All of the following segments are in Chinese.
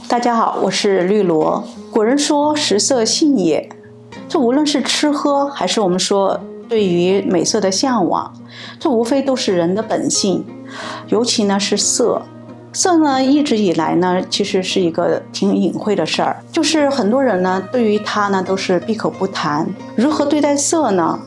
大家好，我是绿萝。古人说食色性也，这无论是吃喝，还是我们说对于美色的向往，这无非都是人的本性。尤其呢是色，色呢一直以来呢其实是一个挺隐晦的事儿，就是很多人呢对于它呢都是闭口不谈。如何对待色呢？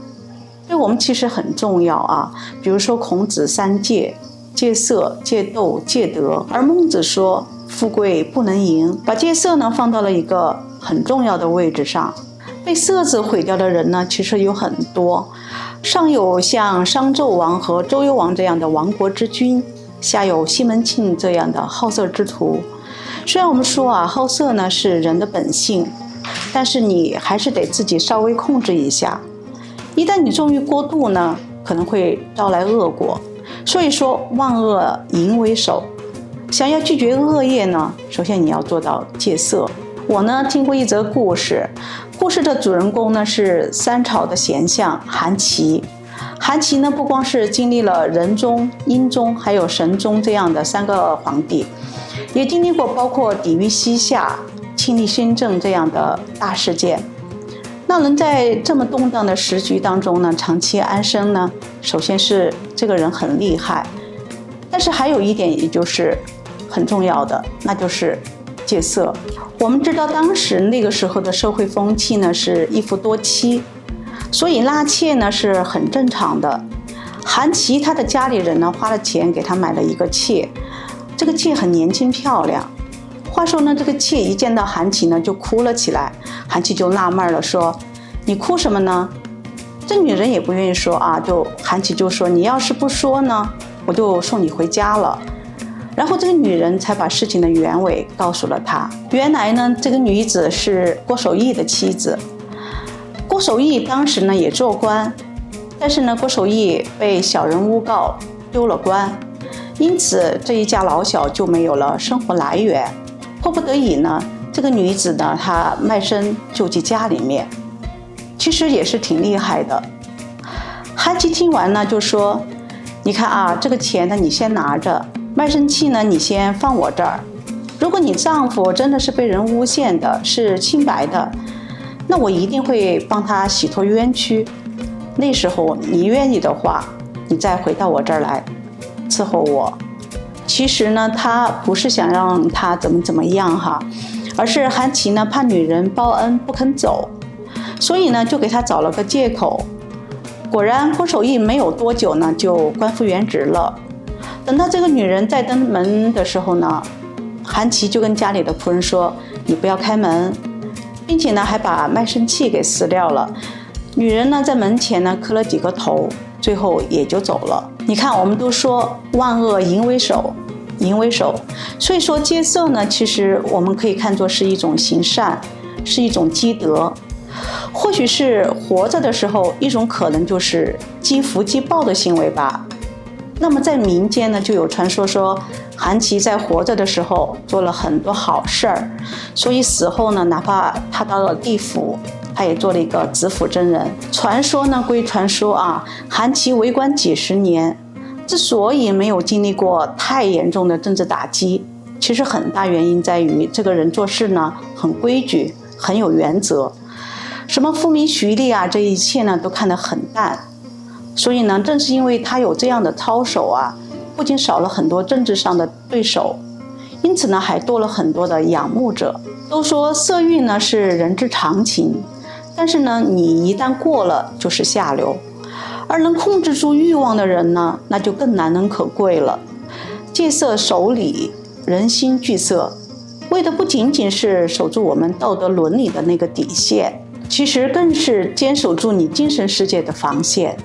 对我们其实很重要啊。比如说孔子三戒：戒色、戒斗、戒德。而孟子说富贵不能淫，把戒色呢放到了一个很重要的位置上。被色字毁掉的人呢其实有很多，上有像商纣王和周幽王这样的亡国之君，下有西门庆这样的好色之徒。虽然我们说好色呢是人的本性，但是你还是得自己稍微控制一下。一旦你纵欲过度呢，可能会招来恶果。所以说万恶淫为首，想要拒绝恶业呢，首先你要做到戒色。我呢听过一则故事，故事的主人公呢是三朝的贤相韩琦。韩琦呢不光是经历了仁宗、英宗还有神宗这样的3个皇帝，也经历过包括抵御西夏、亲历新政这样的大事件。那能在这么动荡的时局当中呢长期安生呢，首先是这个人很厉害，但是还有一点也就是很重要的，那就是戒色。我们知道当时那个时候的社会风气呢是一夫多妻，所以纳妾呢是很正常的。韩琦他的家里人呢花了钱给他买了一个妾，这个妾很年轻漂亮。话说呢这个妾一见到韩琦呢就哭了起来，韩琦就纳闷了，说你哭什么呢？这女人也不愿意说韩琦就说你要是不说呢，我就送你回家了。然后这个女人才把事情的原委告诉了他。原来呢这个女子是郭守义的妻子。郭守义当时呢也做官，但是呢郭守义被小人诬告丢了官，因此这一家老小就没有了生活来源。迫不得已呢，这个女子呢她卖身救济家里面，其实也是挺厉害的。韩琦听完呢就说，你看这个钱呢你先拿着，卖身契呢你先放我这儿。如果你丈夫真的是被人诬陷的，是清白的，那我一定会帮他洗脱冤屈。那时候你愿意的话，你再回到我这儿来伺候我。其实呢他不是想让他怎么样而是韩琦呢怕女人报恩不肯走，所以呢就给他找了个借口。果然郭守义没有多久呢就官复原职了。等到这个女人在登门的时候呢，韩琦就跟家里的仆人说，你不要开门，并且呢还把卖身契给撕掉了。女人呢在门前呢磕了几个头，最后也就走了。你看我们都说万恶淫为首，所以说戒色呢其实我们可以看作是一种行善，是一种积德。或许是活着的时候一种可能就是积福积报的行为吧。那么在民间呢就有传说说韩琦在活着的时候做了很多好事儿，所以死后呢哪怕他到了地府，他也做了一个子府真人。传说呢归传说韩琦为官几十年，之所以没有经历过太严重的政治打击，其实很大原因在于这个人做事呢很规矩，很有原则，什么夫名徐利这一切呢都看得很淡。所以呢正是因为他有这样的操守不仅少了很多政治上的对手，因此呢还多了很多的仰慕者。都说色欲呢是人之常情，但是呢你一旦过了就是下流，而能控制住欲望的人呢那就更难能可贵了。戒色守礼，人心惧色，为的不仅仅是守住我们道德伦理的那个底线，其实更是坚守住你精神世界的防线。